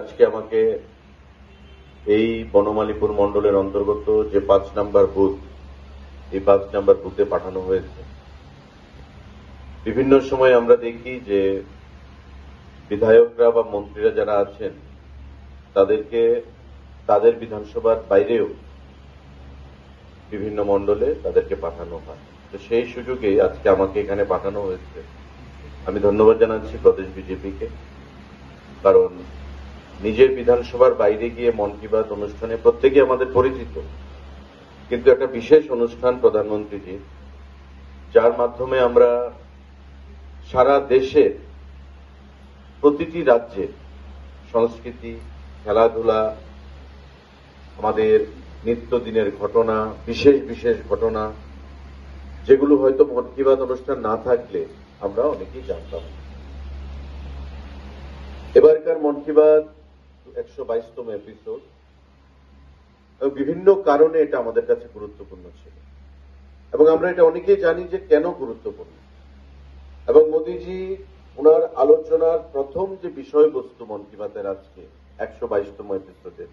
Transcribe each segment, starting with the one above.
আজকে আমাকে এই বনমালীপুর মন্ডলের অন্তর্গত যে 5 নম্বর বুথ, এই 5 নম্বর বুথে পাঠানো হয়েছে। বিভিন্ন সময় আমরা দেখি যে বিধায়করা বা মন্ত্রীরা যারা আছেন তাদেরকে তাদের বিধানসভার বাইরেও বিভিন্ন মন্ডলে তাদেরকে পাঠানো হয়। তো সেই সুযোগে আজকে আমাকে এখানে পাঠানো হয়েছে। আমি ধন্যবাদ জানাচ্ছি প্রদেশ বিজেপিকে, কারণ নিজের বিধানসভার বাইরে গিয়ে মন কি বাত অনুষ্ঠানে প্রত্যেকে আমাদের পরিচিত, কিন্তু একটা বিশেষ অনুষ্ঠান প্রধানমন্ত্রীজি, যার মাধ্যমে আমরা সারা দেশের প্রতিটি রাজ্যে সংস্কৃতি, খেলাধুলা, আমাদের নিত্যদিনের ঘটনা, বিশেষ বিশেষ ঘটনা, যেগুলো হয়তো মন কি বাত অনুষ্ঠান না থাকলে আমরা অনেকেই জানতাম। এবারকার মন কি বাত 122তম এপিসোড, বিভিন্ন কারণে এটা আমাদের কাছে গুরুত্বপূর্ণ ছিল এবং আমরা এটা অনেকেই জানি যে কেন গুরুত্বপূর্ণ। এবং মোদিজি ওনার আলোচনার প্রথম যে বিষয়বস্তু মন কি বাতের আজকে 122তম এপিসোডে,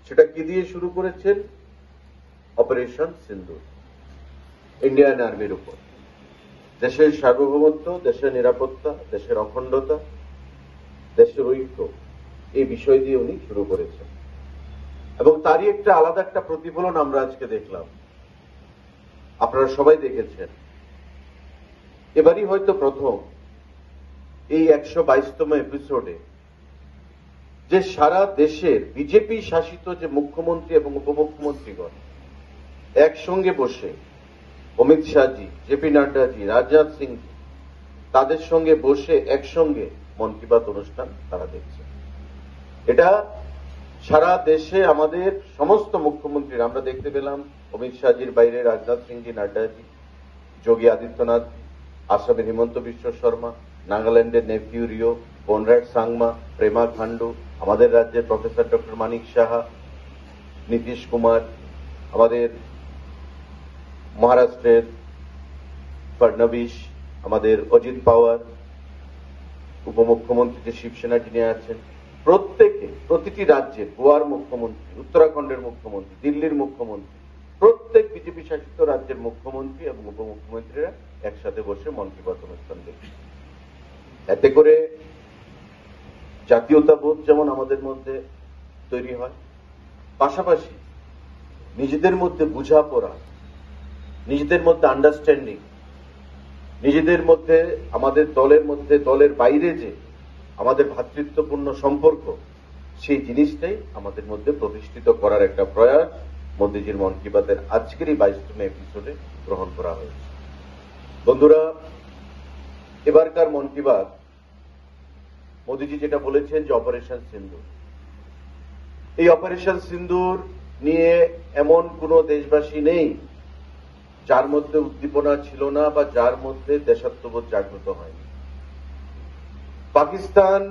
সেটা কি দিয়ে শুরু করেছেন? অপারেশন সিন্দুর, ইন্ডিয়ান আর্মির উপর। দেশের সার্বভৌমত্ব, দেশের নিরাপত্তা, দেশের অখণ্ডতা, দেশের ঐক্য, এই বিষয় দিয়ে উনি শুরু করেছেন এবং তারই একটা আলাদা একটা প্রতিফলন আমরা আজকে দেখলাম। আপনারা সবাই দেখেছেন, এবারই হয়তো প্রথম এই 122তম এপিসোডে যে সারা দেশের বিজেপি শাসিত যে মুখ্যমন্ত্রী এবং উপমুখ্যমন্ত্রীগণ একসঙ্গে বসে, অমিত শাহজি, জেপি নাড্ডাজি, রাজনাথ সিংজি, তাদের সঙ্গে বসে একসঙ্গে মন কি বাত অনুষ্ঠান তারা দেখছে। এটা সারা দেশে আমাদের সমস্ত মুখ্যমন্ত্রীরা আমরা দেখতে পেলাম। অমিত শাহজির বাইরে রাজনাথ সিংজি, নাড্ডাজি, যোগী আদিত্যনাথ, আসামের হিমন্ত বিশ্ব শর্মা, নাগাল্যান্ডের নেফিউ রিও, কনরাড সাংমা, প্রেমা খান্ডু, আমাদের রাজ্যের প্রফেসর ডক্টর মানিক সাহা, নীতিশ কুমার, আমাদের মহারাষ্ট্রের ফডনবিস, আমাদের অজিত পাওয়ার, উপমুখ্যমন্ত্রী যে শিবসেনা যিনি আছেন, প্রত্যেকে, প্রতিটি রাজ্যের, গোয়ার মুখ্যমন্ত্রী, উত্তরাখণ্ডের মুখ্যমন্ত্রী, দিল্লির মুখ্যমন্ত্রী, প্রত্যেক বিজেপি শাসিত রাজ্যের মুখ্যমন্ত্রী এবং উপমুখ্যমন্ত্রীরা একসাথে বসে মন কি বাত অনুষ্ঠান দেখছে। এতে করে জাতীয়তাবোধ যেমন আমাদের মধ্যে তৈরি হয়, পাশাপাশি নিজেদের মধ্যে বোঝাপড়া, নিজেদের মধ্যে আন্ডারস্ট্যান্ডিং, নিজেদের মধ্যে, আমাদের দলের মধ্যে, দলের বাইরে যে আমাদের ভ্রাতৃত্বপূর্ণ সম্পর্ক, সেই জিনিসটাই আমাদের মধ্যে প্রতিষ্ঠিত করার একটা প্রয়াস মোদিজির মন কি বাতের আজকের এই 22তম এপিসোডে গ্রহণ করা হয়েছে। বন্ধুরা, এবারকার মন কি বাত মোদিজি যেটা বলেছেন যে অপারেশন সিন্দুর, এই অপারেশন সিন্দুর নিয়ে এমন কোন দেশবাসী নেই যার মধ্যে উদ্দীপনা ছিল না বা যার মধ্যে দেশাত্মবোধ জাগ্রত হয়নি। পাকিস্তান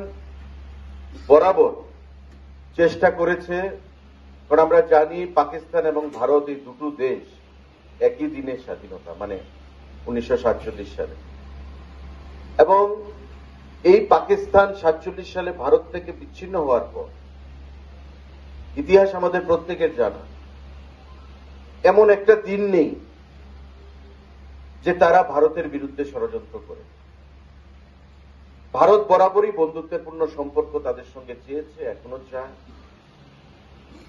বরাবর চেষ্টা করেছে, কারণ আমরা জানি পাকিস্তান এবং ভারত এই দুটো দেশ একই দিনের স্বাধীনতা, মানে 1947 সালে, এবং এই পাকিস্তান 47 সালে ভারত থেকে বিচ্ছিন্ন হওয়ার পর, ইতিহাস আমাদের প্রত্যেকের জানা, এমন একটা দিন নেই যে তারা ভারতের বিরুদ্ধে ষড়যন্ত্র করে। ভারত বরাবরই বন্ধুত্বপূর্ণ সম্পর্ক তাদের সঙ্গে চেয়েছে, এখনো চায়,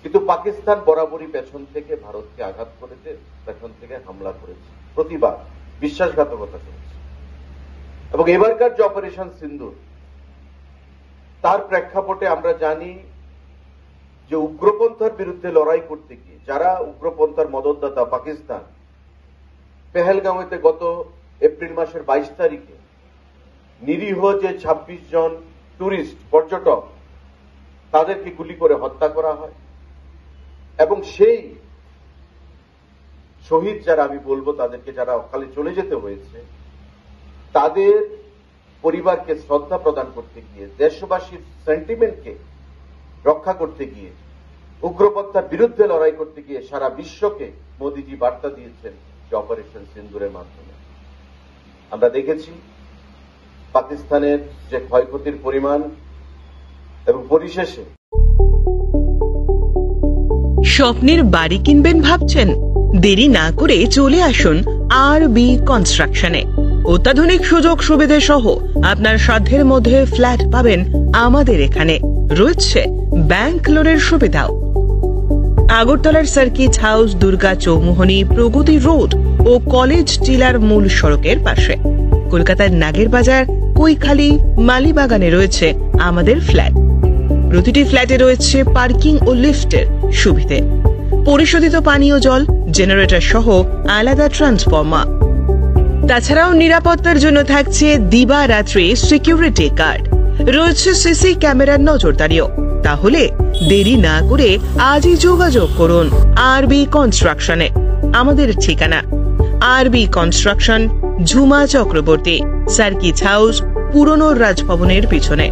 কিন্তু পাকিস্তান বরাবরই পেছন থেকে ভারতকে আঘাত করেছে, পেছন থেকে হামলা করেছে, প্রতিবার বিশ্বাসঘাতকতা করেছে। এবং এবারকার যে অপারেশন সিন্দুর, তার প্রেক্ষাপটে আমরা জানি যে উগ্রপন্থার বিরুদ্ধে লড়াই করতে গিয়ে যারা উগ্রপন্থার মদতদাতা পাকিস্তান, পেহেলগাঁওতে গত এপ্রিল মাসের 22 তারিখে নিরীহ যে 26 জন টুরিস্ট, পর্যটক, তাদেরকে গুলি করে হত্যা করা হয় এবং সেই শহীদ যারা, আমি বলবো তাদেরকে, যারা অকালে চলে যেতে হয়েছে, তাদের পরিবারকে শ্রদ্ধা প্রদান করতে গিয়ে, দেশবাসীর সেন্টিমেন্টকে রক্ষা করতে গিয়ে, উগ্রপন্থার বিরুদ্ধে লড়াই করতে গিয়ে সারা বিশ্বকে মোদিজি বার্তা দিয়েছেন যে অপারেশন সিন্দুরের মাধ্যমে। আমরা দেখেছি পাকিস্তানের যে ক্ষয়ক্ষতির পরিমাণ, এবং পরিশেষে স্বপ্নের বাড়ি কিনবেন ভাবছেন? দেরি না করে চলে আসুন আরবি কনস্ট্রাকশনে। অত্যাধুনিক সুযোগ সুবিধে সহ আপনার সাধ্যের মধ্যে ফ্ল্যাট পাবেন আমাদের এখানে। রয়েছে ব্যাংক লোনের সুবিধাও। আগরতলার সার্কিট হাউস, দুর্গা চৌমুহনী, প্রগতি রোড ও কলেজ টিলার মূল সড়কের পাশে। কলকাতার নাগের বাজার, কৈখালি, মালিবাগানে রয়েছে আমাদের ফ্ল্যাট। প্রতিটি ফ্ল্যাটে রয়েছে পার্কিং ও লিফটের সুবিধে, পরিশোধিত পানীয় জল, জেনারেটর সহ আলাদা ট্রান্সফরমার। তাছাড়াও নিরাপত্তার জন্য থাকছে দিবারাত্রি সিকিউরিটি গার্ড, রয়েছে সিসি ক্যামেরার নজরদারিও। তাহলে দেরি না করে আজই যোগাযোগ করুন আরবি কনস্ট্রাকশনে। আমাদের ঠিকানা আরবি construction, Jhuma Chakraborty, circuit house, পুরনো রাজভবনের পিছনে।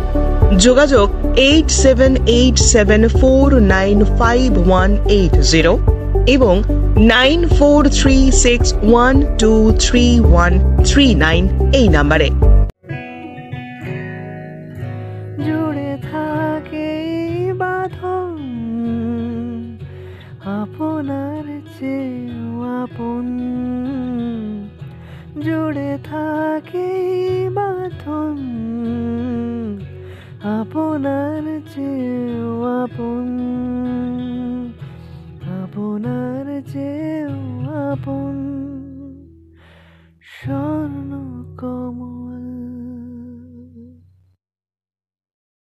যোগাযোগ 8787495180 এবং 9436123139 এই নাম্বারে। জুড়ে থাকে বাঁধন আপনার চেয়েও আপন, জুড়ে থাকে বাঁধন আপনার চেয়েও আপন, আপনার চেয়েও আপন।